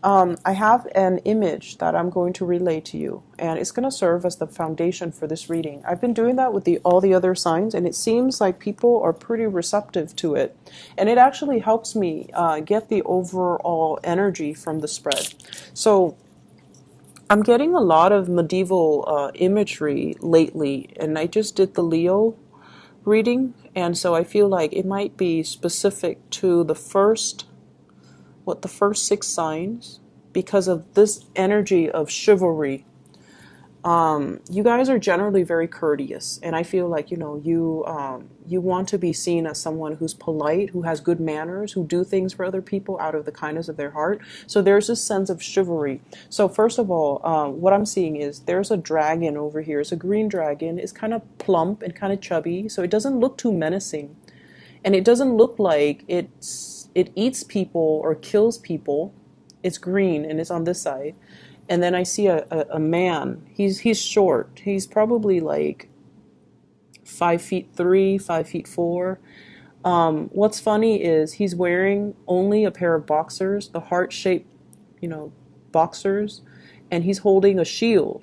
I have an image that I'm going to relay to you, and it's going to serve as the foundation for this reading. I've been doing that with all the other signs, and it seems like people are pretty receptive to it. And it actually helps me get the overall energy from the spread. So I'm getting a lot of medieval imagery lately, and I just did the Leo reading, and so I feel like it might be specific to the first six signs because of this energy of chivalry. You guys are generally very courteous, and I feel like you want to be seen as someone who's polite, who has good manners, who do things for other people out of the kindness of their heart. So there's this sense of chivalry. So first of all, what I'm seeing is there's a dragon over here. It's a green dragon. It's kind of plump and kind of chubby, so it doesn't look too menacing, and it doesn't look like it eats people or kills people. It's green and it's on this side. And then I see a man. He's short. He's probably like 5'3", 5'4". What's funny is he's wearing only a pair of boxers, the heart-shaped, boxers, and he's holding a shield,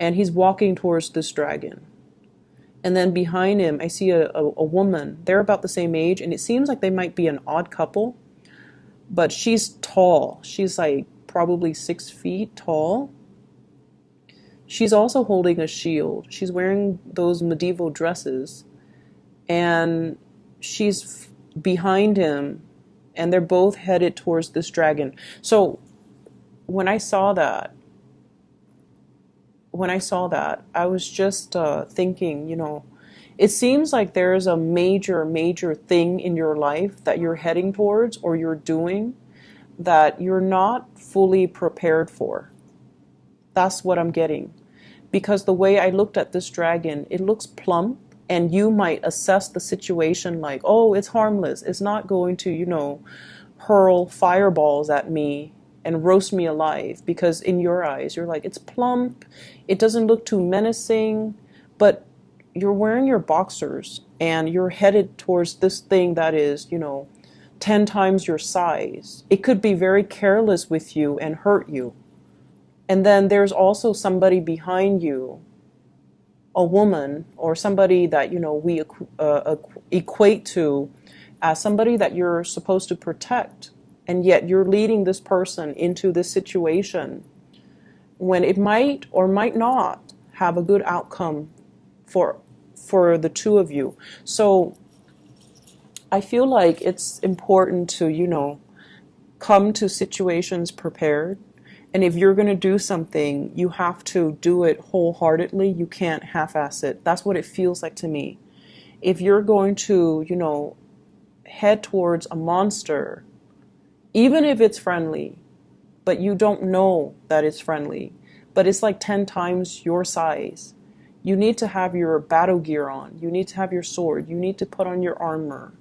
and he's walking towards this dragon. And then behind him, I see a woman. They're about the same age, and it seems like they might be an odd couple, but she's tall. She's like probably 6 feet tall. She's also holding a shield. She's wearing those medieval dresses, and she's behind him, and they're both headed towards this dragon. So when I saw that, I was just thinking, it seems like there's a major, major thing in your life that you're heading towards or you're doing that you're not fully prepared for. That's what I'm getting. Because the way I looked at this dragon, it looks plump, and you might assess the situation like, oh, it's harmless. It's not going to, hurl fireballs at me and roast me alive, because in your eyes, you're like, it's plump, it doesn't look too menacing, but you're wearing your boxers and you're headed towards this thing that is, 10 times your size. It could be very careless with you and hurt you. And then there's also somebody behind you, a woman or somebody that, we equate to as somebody that you're supposed to protect. And yet you're leading this person into this situation when it might or might not have a good outcome for the two of you. So I feel like it's important to, come to situations prepared. And if you're going to do something, you have to do it wholeheartedly. You can't half-ass it. That's what it feels like to me. If you're going to, head towards a monster, even if it's friendly, but you don't know that it's friendly, but it's like 10 times your size, you need to have your battle gear on. You need to have your sword. You need to put on your armor.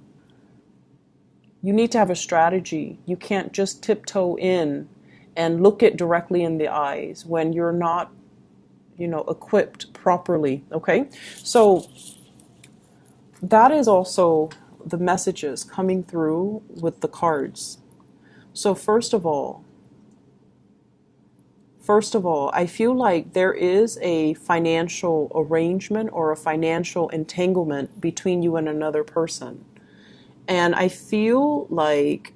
You need to have a strategy. You can't just tiptoe in and look it directly in the eyes when you're not, equipped properly, okay? So that is also the messages coming through with the cards. So first of all, I feel like there is a financial arrangement or a financial entanglement between you and another person. And I feel like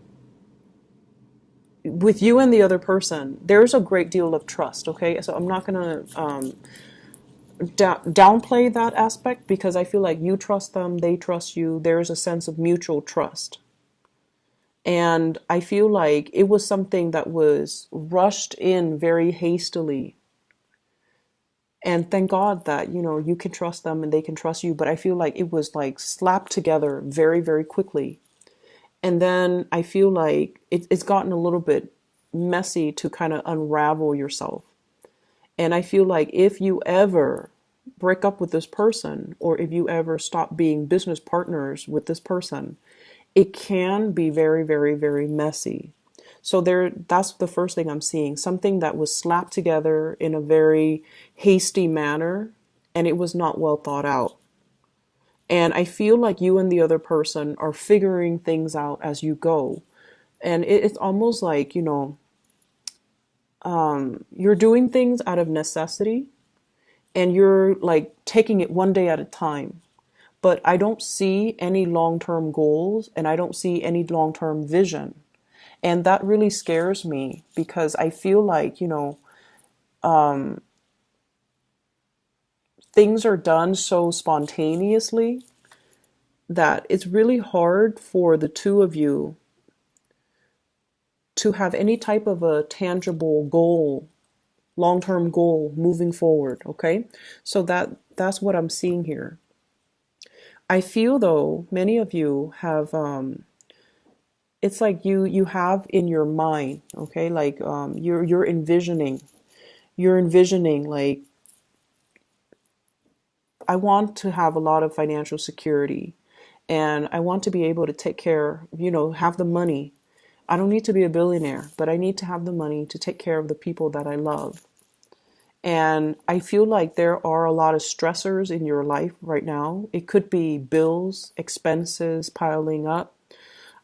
with you and the other person, there's a great deal of trust, okay? So I'm not going to downplay that aspect, because I feel like you trust them, they trust you. There's a sense of mutual trust. And I feel like it was something that was rushed in very hastily. And thank God that, you can trust them and they can trust you. But I feel like it was like slapped together very, very quickly. And then I feel like it's gotten a little bit messy to kind of unravel yourself. And I feel like if you ever break up with this person, or if you ever stop being business partners with this person, it can be very, very, very messy. So that's the first thing I'm seeing. Something that was slapped together in a very hasty manner, and it was not well thought out. And I feel like you and the other person are figuring things out as you go. And it's almost like, you're doing things out of necessity, and you're like taking it one day at a time. But I don't see any long-term goals, and I don't see any long-term vision. And that really scares me because I feel like, things are done so spontaneously that it's really hard for the two of you to have any type of a tangible goal, long-term goal moving forward, okay? So that's what I'm seeing here. I feel though many of you have it's like you have in your mind, okay? Like you're envisioning like I want to have a lot of financial security, and I want to be able to take care, have the money. I don't need to be a billionaire, but I need to have the money to take care of the people that I love. And I feel like there are a lot of stressors in your life right now. It could be bills, expenses piling up.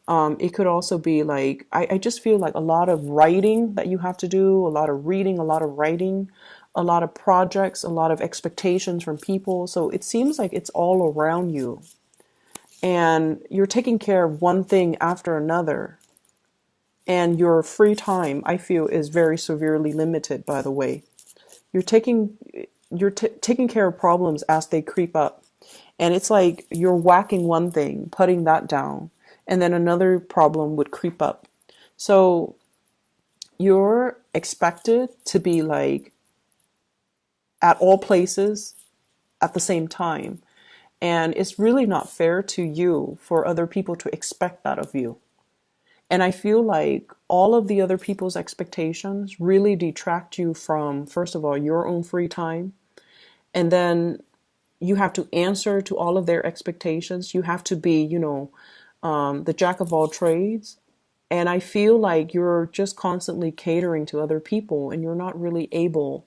It could also be like, I just feel like a lot of writing that you have to do, a lot of reading, a lot of writing, a lot of projects, a lot of expectations from people. So it seems like it's all around you. And you're taking care of one thing after another. And your free time, I feel, is very severely limited, by the way. You're taking taking care of problems as they creep up. And it's like you're whacking one thing, putting that down, and then another problem would creep up. So you're expected to be like at all places at the same time. And it's really not fair to you for other people to expect that of you. And I feel like all of the other people's expectations really detract you from, first of all, your own free time. And then you have to answer to all of their expectations. You have to be, the jack of all trades. And I feel like you're just constantly catering to other people and you're not really able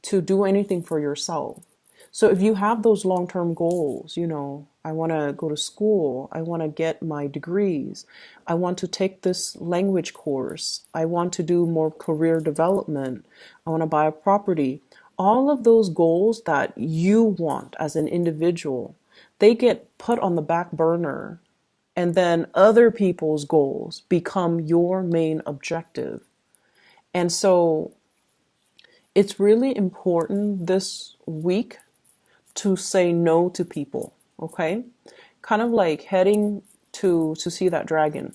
to do anything for yourself. So if you have those long-term goals, I want to go to school, I want to get my degrees, I want to take this language course, I want to do more career development, I want to buy a property. All of those goals that you want as an individual, they get put on the back burner, and then other people's goals become your main objective. And so it's really important this week to say no to people, okay? Kind of like heading to see that dragon.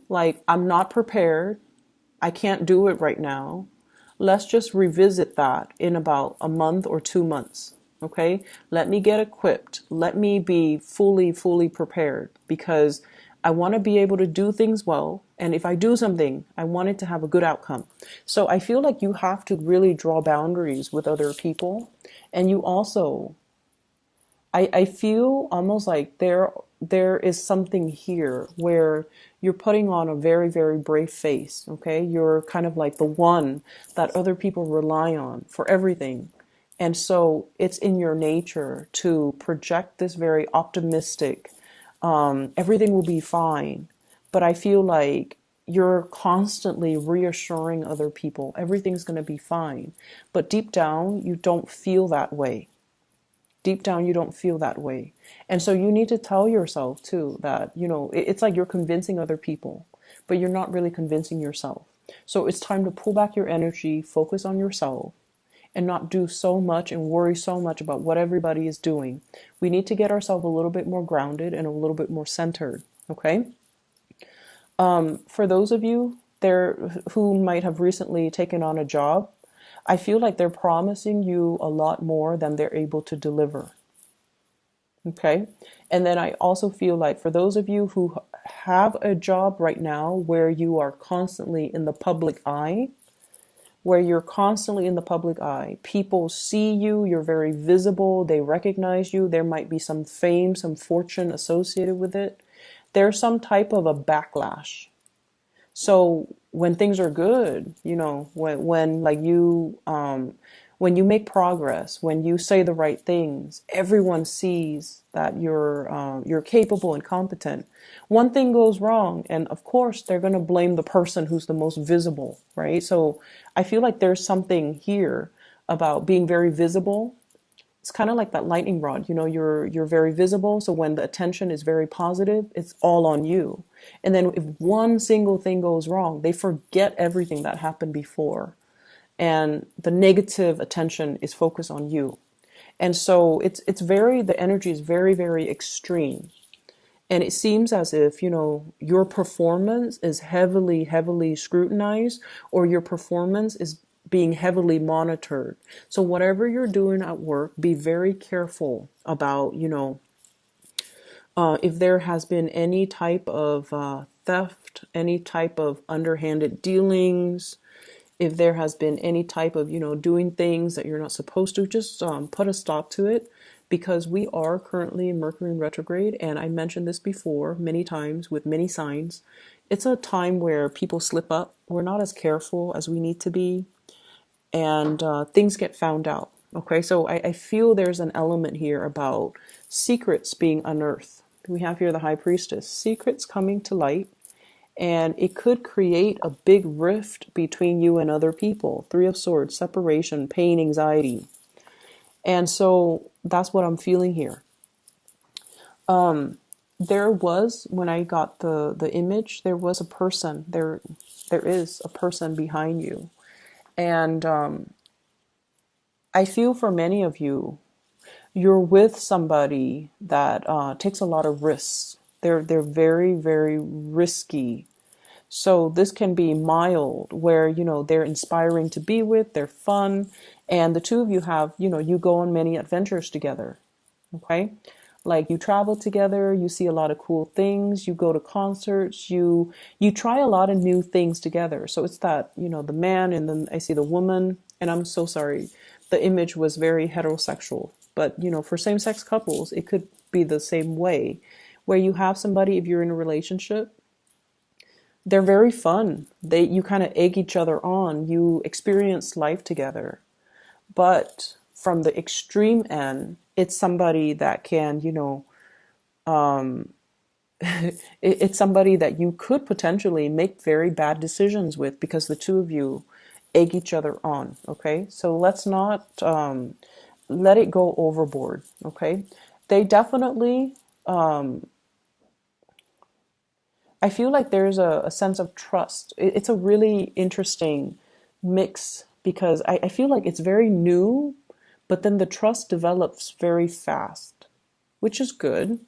Like, I'm not prepared. I can't do it right now. Let's just revisit that in about a month or 2 months, okay? Let me get equipped. Let me be fully prepared because I want to be able to do things well. And if I do something, I want it to have a good outcome. So I feel like you have to really draw boundaries with other people. And you also, I feel almost like there is something here where you're putting on a very brave face, okay? You're kind of like the one that other people rely on for everything. And so it's in your nature to project this very optimistic, everything will be fine. But I feel like you're constantly reassuring other people everything's going to be fine. But deep down, you don't feel that way. Deep down, you don't feel that way. And so you need to tell yourself too that, it's like you're convincing other people, but you're not really convincing yourself. So it's time to pull back your energy, focus on yourself, and not do so much and worry so much about what everybody is doing. We need to get ourselves a little bit more grounded and a little bit more centered, okay? For those of you there who might have recently taken on a job, I feel like they're promising you a lot more than they're able to deliver. Okay. And then I also feel like for those of you who have a job right now where you are constantly in the public eye, people see you, you're very visible, they recognize you, there might be some fame, some fortune associated with it. There's some type of a backlash. So when things are good, when like you, when you make progress, when you say the right things, everyone sees that you're capable and competent. One thing goes wrong, and of course they're going to blame the person who's the most visible, right? So I feel like there's something here about being very visible. It's kind of like that lightning rod, you're very visible, so when the attention is very positive, it's all on you. And then if one single thing goes wrong, they forget everything that happened before, and the negative attention is focused on you. And so it's very, the energy is very, very extreme. And it seems as if, your performance is heavily, heavily scrutinized, or your performance is being heavily monitored. So whatever you're doing at work, be very careful about, if there has been any type of theft, any type of underhanded dealings, if there has been any type of, doing things that you're not supposed to, just put a stop to it, because we are currently in Mercury in retrograde. And I mentioned this before many times with many signs. It's a time where people slip up. We're not as careful as we need to be, and things get found out. Okay, so I feel there's an element here about secrets being unearthed. We have here the High Priestess, secrets coming to light, and it could create a big rift between you and other people. Three of Swords, separation, pain, anxiety. And so that's what I'm feeling here. There was, when I got the image, there was a person, there is a person behind you. And I feel for many of you, you're with somebody that takes a lot of risks. They're very, very risky. So this can be mild, where, they're inspiring to be with, they're fun, and the two of you have, you go on many adventures together, okay? Like you travel together, you see a lot of cool things, you go to concerts, you try a lot of new things together. So it's that, the man, and then I see the woman, and I'm so sorry, the image was very heterosexual. But, for same-sex couples, it could be the same way, where you have somebody, if you're in a relationship, they're very fun. You kind of egg each other on. You experience life together. But from the extreme end, it's somebody that can, it's somebody that you could potentially make very bad decisions with, because the two of you egg each other on. Okay, so let's not let it go overboard. Okay, they definitely. I feel like there's a sense of trust. It's a really interesting mix, because I feel like it's very new, but then the trust develops very fast, which is good.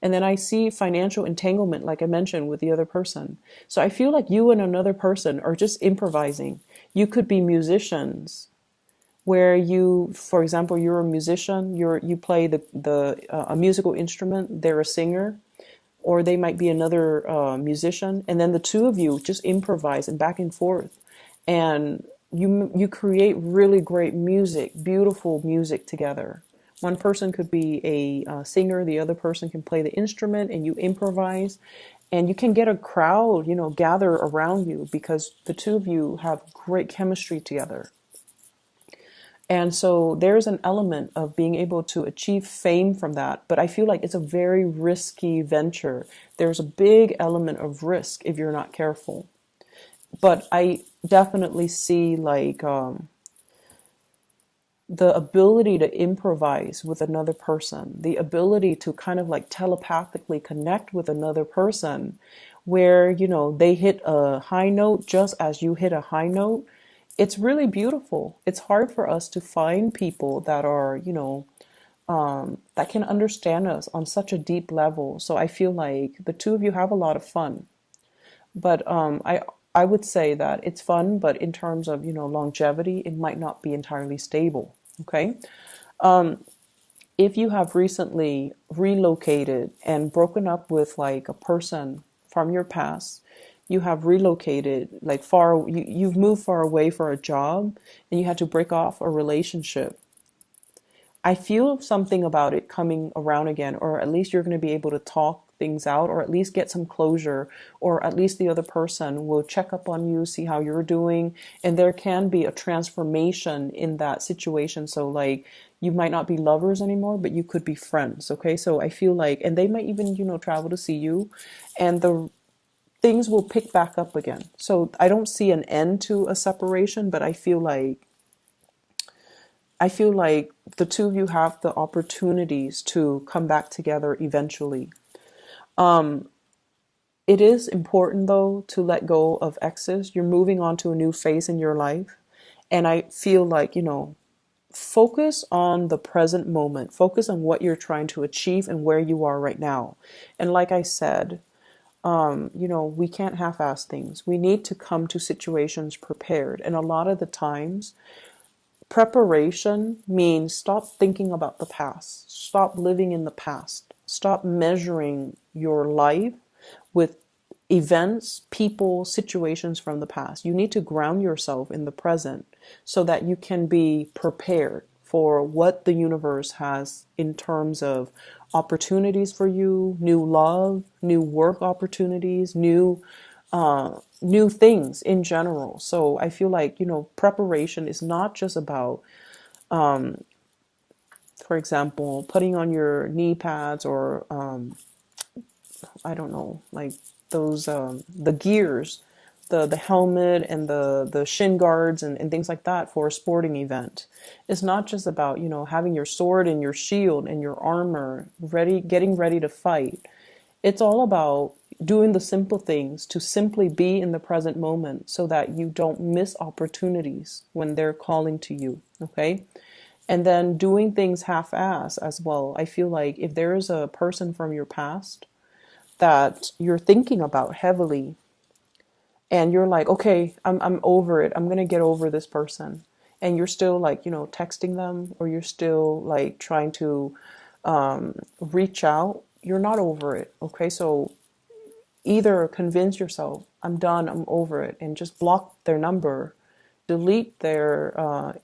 And then I see financial entanglement, like I mentioned, with the other person. So I feel like you and another person are just improvising. You could be musicians, where you, for example, you're a musician, you play a musical instrument, they're a singer, or they might be another musician, and then the two of you just improvise and back and forth, and you create really great music, beautiful music together. One person could be a singer, the other person can play the instrument, and you improvise, and you can get a crowd, gather around you, because the two of you have great chemistry together. And so there's an element of being able to achieve fame from that. But I feel like it's a very risky venture. There's a big element of risk if you're not careful. But I definitely see like the ability to improvise with another person, the ability to kind of like telepathically connect with another person, where, they hit a high note just as you hit a high note. It's really beautiful. It's hard for us to find people that are, that can understand us on such a deep level. So I feel like the two of you have a lot of fun. But I would say that it's fun, but in terms of, longevity, it might not be entirely stable. Okay. If you have recently relocated and broken up with like a person from your past, you have relocated like far, you've moved far away for a job, and you had to break off a relationship. I feel something about it coming around again, or at least you're going to be able to talk things out, or at least get some closure, or at least the other person will check up on you, see how you're doing, and there can be a transformation in that situation. So like you might not be lovers anymore, but you could be friends. Okay, so I feel like, and they might even, travel to see you, and the things will pick back up again. So I don't see an end to a separation, but I feel like the two of you have the opportunities to come back together eventually. It is important though to let go of exes. You're moving on to a new phase in your life. And I feel like, focus on the present moment. Focus on what you're trying to achieve and where you are right now. And like I said, we can't half-ass things. We need to come to situations prepared. And a lot of the times, preparation means stop thinking about the past. Stop living in the past. Stop measuring your life with events, people, situations from the past. You need to ground yourself in the present so that you can be prepared for what the universe has in terms of opportunities for you, new love, new work opportunities, new things in general. So I feel like, preparation is not just about, for example, putting on your knee pads or, I don't know, like those, the gears, the helmet and the shin guards and things like that for a sporting event. It's not just about, having your sword and your shield and your armor ready, getting ready to fight. It's all about doing the simple things to simply be in the present moment so that you don't miss opportunities when they're calling to you. Okay. And then doing things half-ass as well. I feel like if there is a person from your past that you're thinking about heavily and you're like, okay, I'm over it. I'm going to get over this person. And you're still like, texting them, or you're still like trying to reach out. You're not over it. Okay. So either convince yourself, I'm done, I'm over it, and just block their number, delete their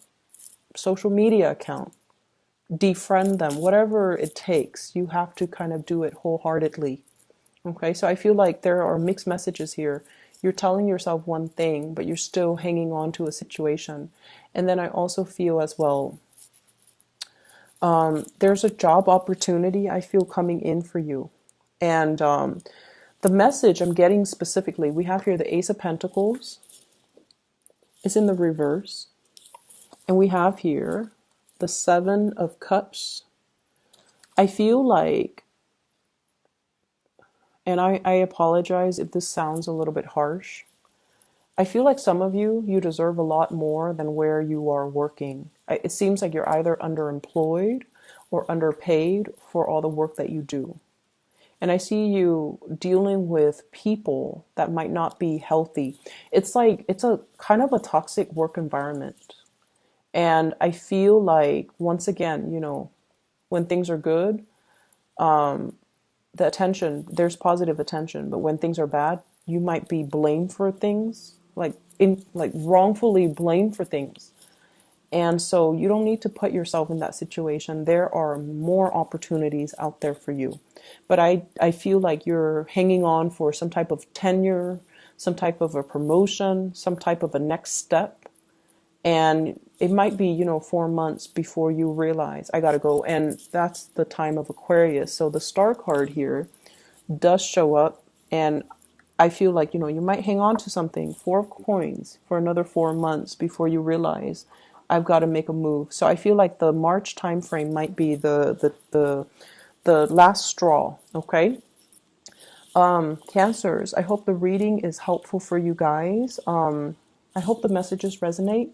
social media account, defriend them, whatever it takes. You have to kind of do it wholeheartedly. Okay, so I feel like there are mixed messages here. You're telling yourself one thing, but you're still hanging on to a situation. And then I also feel as well, there's a job opportunity I feel coming in for you. And the message I'm getting specifically, we have here the Ace of Pentacles. It's in the reverse. And we have here the Seven of Cups. I feel like, and I apologize if this sounds a little bit harsh, I feel like some of you deserve a lot more than where you are working. It seems like you're either underemployed or underpaid for all the work that you do. And I see you dealing with people that might not be healthy. It's like, it's a kind of a toxic work environment. And I feel like, once again, when things are good, the attention, there's positive attention. But when things are bad, you might be blamed for things, like wrongfully blamed for things. And so you don't need to put yourself in that situation. There are more opportunities out there for you. But I feel like you're hanging on for some type of tenure, some type of a promotion, some type of a next step. And it might be, 4 months before you realize, I gotta go. And that's the time of Aquarius. So the Star card here does show up. And I feel like, you might hang on to something, 4 of Coins, for another 4 months before you realize, I've got to make a move. So I feel like the March time frame might be the last straw. Okay. Cancers, I hope the reading is helpful for you guys. I hope the messages resonate.